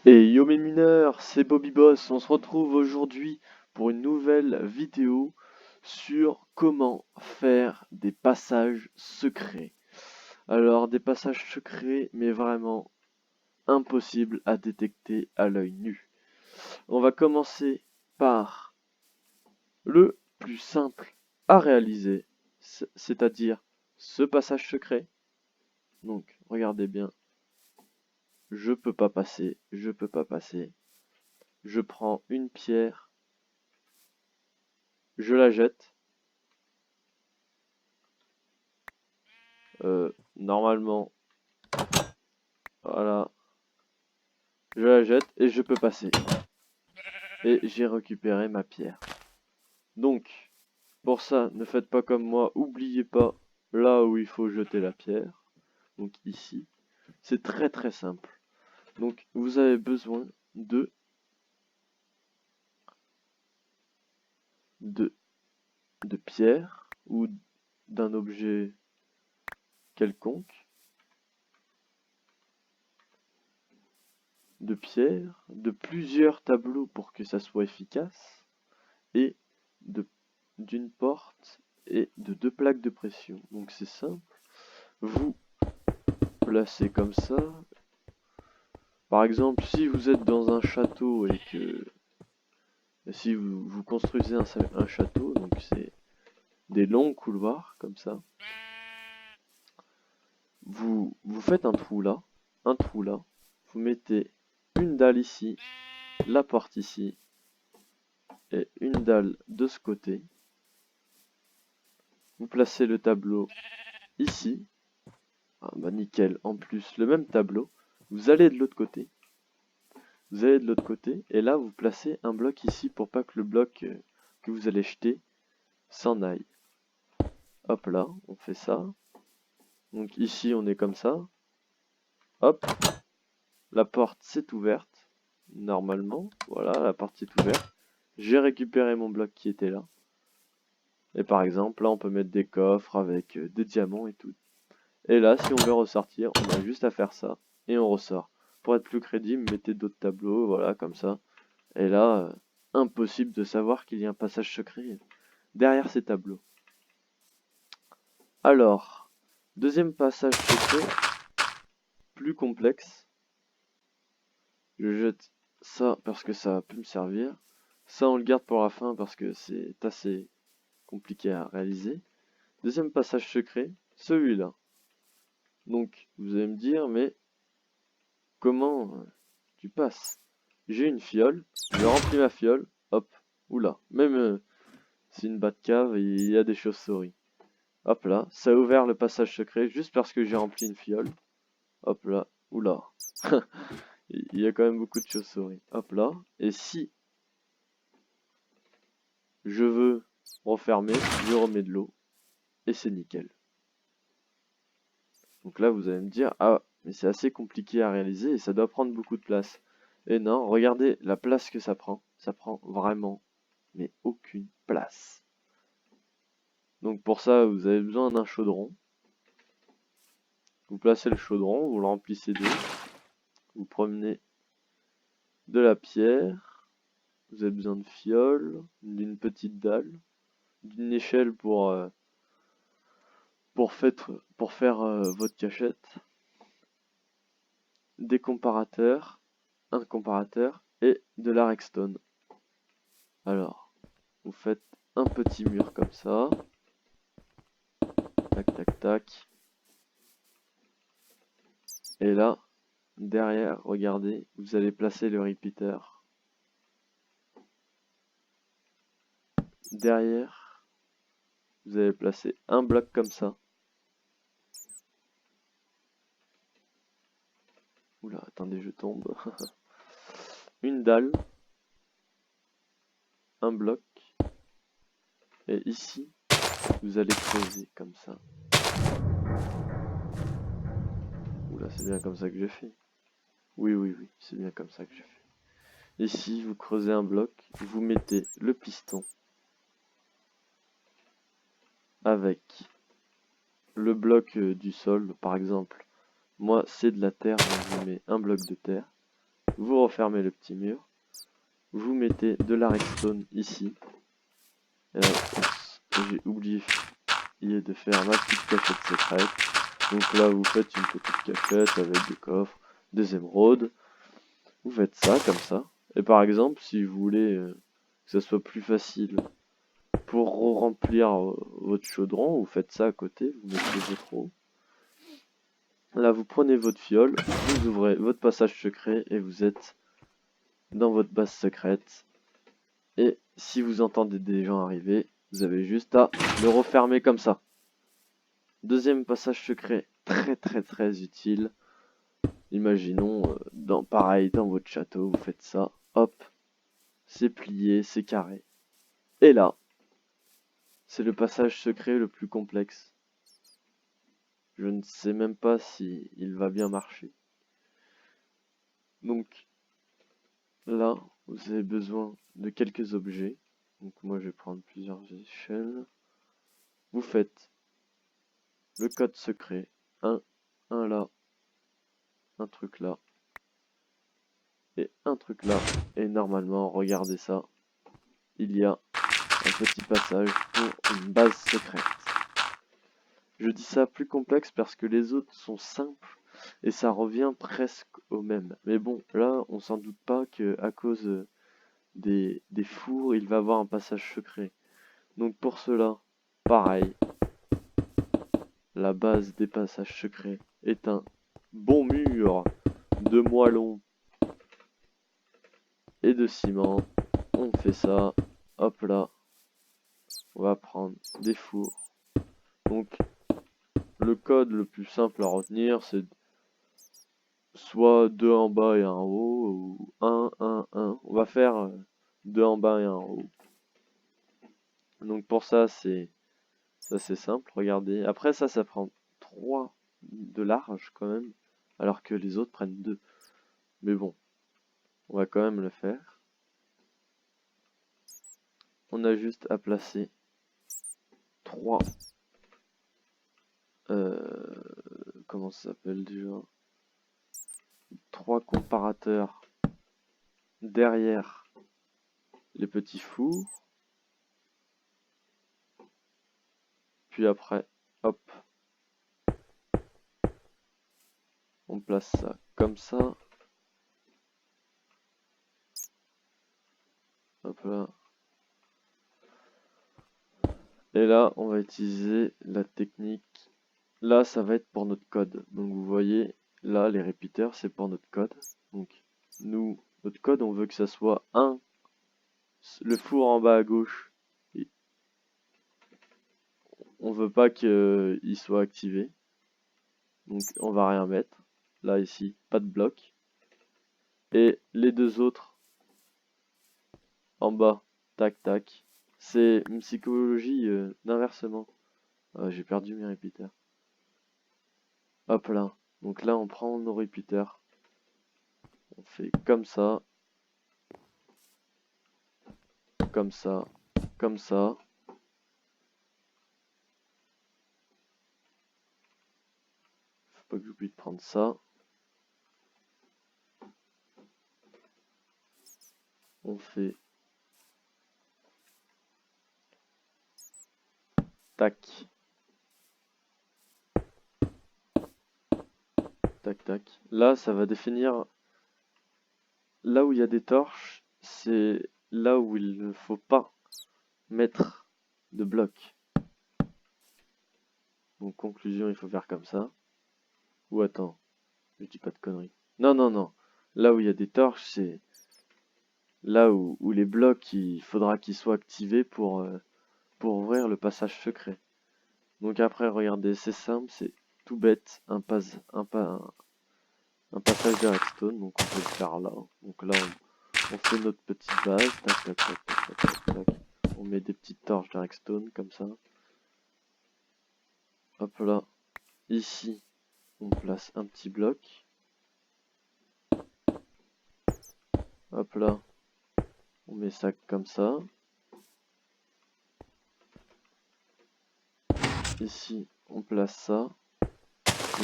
Et yo mes mineurs, c'est Bobby Boss, on se retrouve aujourd'hui pour une nouvelle vidéo sur comment faire des passages secrets. Alors des passages secrets mais vraiment impossibles à détecter à l'œil nu. On va commencer par le plus simple à réaliser, c'est-à-dire ce passage secret. Donc regardez bien, je peux pas passer, je peux pas passer. Je prends une pierre, je la jette. Normalement, voilà, je la jette et je peux passer. Et j'ai récupéré ma pierre. Donc, pour ça, ne faites pas comme moi, oubliez pas là où il faut jeter la pierre. Donc ici, c'est très très simple. Donc vous avez besoin de, de, de pierre ou d'un objet quelconque, de pierre, de plusieurs tableaux pour que ça soit efficace, et de d'une porte et de deux plaques de pression. Donc c'est simple. Vous placez comme ça. Par exemple, si vous êtes dans un château et que si vous construisez un château, donc c'est des longs couloirs comme ça, vous faites un trou là, vous mettez une dalle ici, la porte ici et une dalle de ce côté. Vous placez le tableau ici. Ah bah nickel, en plus le même tableau. Vous allez de l'autre côté. Vous allez de l'autre côté et là vous placez un bloc ici pour pas que le bloc que vous allez jeter s'en aille. Hop là, on fait ça. Donc ici on est comme ça. Hop, la porte s'est ouverte. Normalement, voilà, la porte est ouverte. J'ai récupéré mon bloc qui était là. Et par exemple, là on peut mettre des coffres avec des diamants et tout. Et là, si on veut ressortir, on a juste à faire ça et on ressort. Pour être plus crédible, mettez d'autres tableaux, voilà, comme ça. Et là, impossible de savoir qu'il y a un passage secret derrière ces tableaux. Alors, deuxième passage secret, plus complexe. Je jette ça parce que ça peut me servir. Ça, on le garde pour la fin parce que c'est assez compliqué à réaliser. Deuxième passage secret, celui-là. Donc, vous allez me dire, mais comment tu passes? J'ai une fiole, je remplis ma fiole, hop, oula, même c'est une Batcave et il y a des chauves-souris. Hop là, ça a ouvert le passage secret juste parce que j'ai rempli une fiole. Hop là, oula. Il y a quand même beaucoup de chauves-souris. Hop là, et si je veux refermer, je remets de l'eau et c'est nickel. Donc là, vous allez me dire, ah, mais c'est assez compliqué à réaliser et ça doit prendre beaucoup de place. Et non, regardez la place que ça prend. Ça prend vraiment, mais aucune place. Donc pour ça, vous avez besoin d'un chaudron. Vous placez le chaudron, vous le remplissez d'eau. Vous promenez de la pierre. Vous avez besoin de fioles, d'une petite dalle, d'une échelle pour faire votre cachette, des comparateurs, un comparateur et de la redstone. Alors, vous faites un petit mur comme ça. Tac, tac, tac. Et là, derrière, regardez, vous allez placer le repeater. Derrière, vous allez placer un bloc comme ça. Oula, attendez, je tombe. Une dalle, un bloc. Et ici, vous allez creuser comme ça. Oula, c'est bien comme ça que je fais. Oui, oui, oui, c'est bien comme ça que je fais. Ici, vous creusez un bloc, vous mettez le piston avec le bloc du sol, par exemple. Moi, c'est de la terre, donc je mets un bloc de terre. vous refermez le petit mur, vous mettez de la redstone ici. Et là, j'ai oublié de faire ma petite cachette secrète. Donc là, vous faites une petite cachette avec des coffres, des émeraudes. Vous faites ça comme ça. Et par exemple, si vous voulez que ça soit plus facile pour remplir votre chaudron, vous faites ça à côté, vous mettez votre eau. Là, vous prenez votre fiole, vous ouvrez votre passage secret et vous êtes dans votre base secrète. Et si vous entendez des gens arriver, vous avez juste à le refermer comme ça. Deuxième passage secret, très utile. Imaginons, pareil, dans votre château, vous faites ça, hop, c'est plié, c'est carré. Et là, c'est le passage secret le plus complexe. Je ne sais même pas si il va bien marcher. Donc, là, vous avez besoin de quelques objets. Donc moi, je vais prendre plusieurs échelles. Vous faites le code secret, un là, un truc là, et un truc là. Et normalement, regardez ça, il y a un petit passage pour une base secrète. Je dis ça plus complexe parce que les autres sont simples et ça revient presque au même. Mais bon, là, on s'en doute pas que à cause des fours, il va avoir un passage secret. Donc pour cela, pareil, la base des passages secrets est un bon mur de moellons et de ciment. On fait ça, hop là, on va prendre des fours. Donc le code le plus simple à retenir, c'est soit 2 en bas et 1 en haut, ou 1, 1, 1. On va faire 2 en bas et 1 en haut. Donc pour ça, c'est simple, regardez. Après ça prend 3 de large quand même, alors que les autres prennent 2. Mais bon, on va quand même le faire. On a juste à placer 3. Comment ça s'appelle déjà? 3 comparateurs derrière les petits fours. Puis après, hop, on place ça comme ça. Hop là. Et là, on va utiliser la technique. Là, ça va être pour notre code. Donc vous voyez, là, les répéteurs, c'est pour notre code. Donc nous, notre code, on veut que ça soit 1. Le four en bas à gauche, on veut pas qu'il soit activé. Donc on va rien mettre. Là, ici, pas de bloc. Et les deux autres, en bas, tac, tac. C'est une psychologie d'inversement. Ah, j'ai perdu mes répéteurs. Hop là. Donc là, on prend nos répéteurs. On fait comme ça. Comme ça. Comme ça. Faut pas que j'oublie de prendre ça. On fait tac. Tac, tac. Là, ça va définir là où il y a des torches. C'est là où il ne faut pas mettre de blocs. Donc, conclusion, il faut faire comme ça. Ou attends, je dis pas de conneries. Non, non, non. Là où il y a des torches, c'est là où les blocs, il faudra qu'ils soient activés pour ouvrir le passage secret. Donc après, regardez, c'est simple, c'est tout bête, un passage de redstone, donc on peut le faire là. Donc là, on fait notre petite base, tac, tac, tac, tac, tac, tac, tac. On met des petites torches de redstone comme ça. Hop là, ici, on place un petit bloc. Hop là, on met ça comme ça. Ici, on place ça.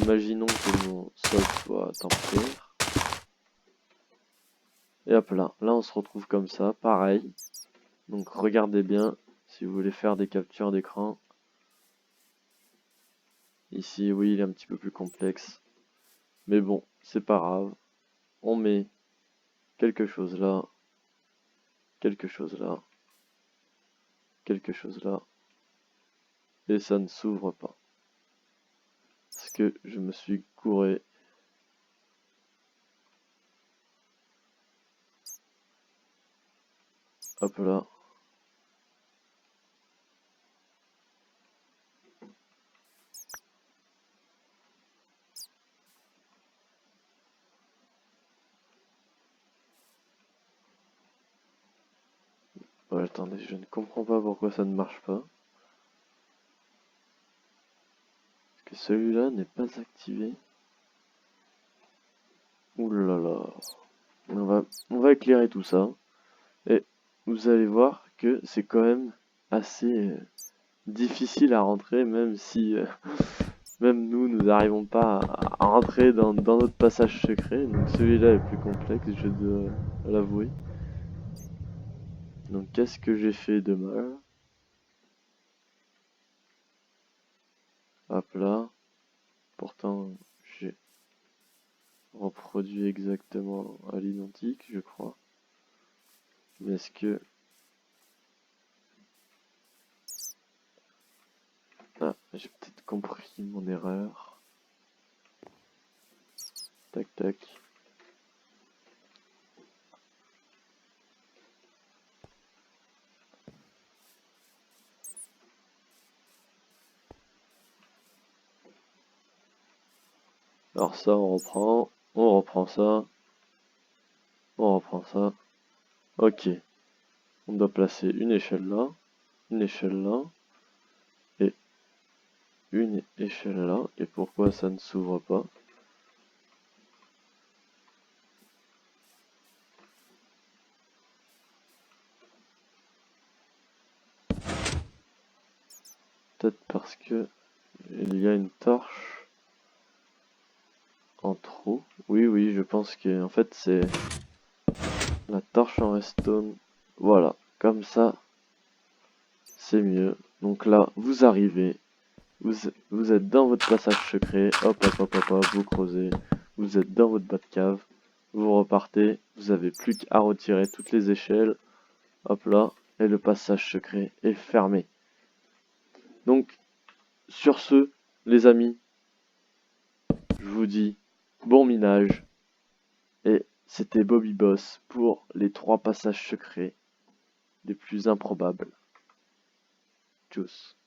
Imaginons que mon sol soit en pierre. Et hop là, là on se retrouve comme ça, pareil. Donc regardez bien si vous voulez faire des captures d'écran. Ici, oui, il est un petit peu plus complexe. Mais bon, c'est pas grave. On met quelque chose là, quelque chose là, quelque chose là. Et ça ne s'ouvre pas. Parce que je me suis gouré. Hop là. Ouais, attendez, je ne comprends pas pourquoi ça ne marche pas. Parce que celui-là n'est pas activé. Ouh là là. On va éclairer tout ça. Et vous allez voir que c'est quand même assez difficile à rentrer, même si même nous n'arrivons pas à rentrer dans notre passage secret. Donc celui-là est plus complexe, je dois l'avouer. Donc qu'est-ce que j'ai fait de mal? Hop là. Pourtant, j'ai reproduit exactement à l'identique, je crois. Mais est-ce que... Ah, j'ai peut-être compris mon erreur. Tac, tac. Alors ça, on reprend ça, on reprend ça. Ok, on doit placer une échelle là, et une échelle là. Et pourquoi ça ne s'ouvre pas? Peut-être parce que il y a une torche en trop. Oui, oui, je pense que en fait c'est la torche en redstone. Voilà, comme ça, c'est mieux. Donc là, vous arrivez, vous êtes dans votre passage secret, hop, hop, hop, hop, hop, vous creusez, vous êtes dans votre bas de cave, vous repartez, vous avez plus qu'à retirer toutes les échelles, hop là, et le passage secret est fermé. Donc, sur ce, les amis, je vous dis bon minage, et c'était Bobby Boss pour les 3 passages secrets les plus improbables. Tchuss.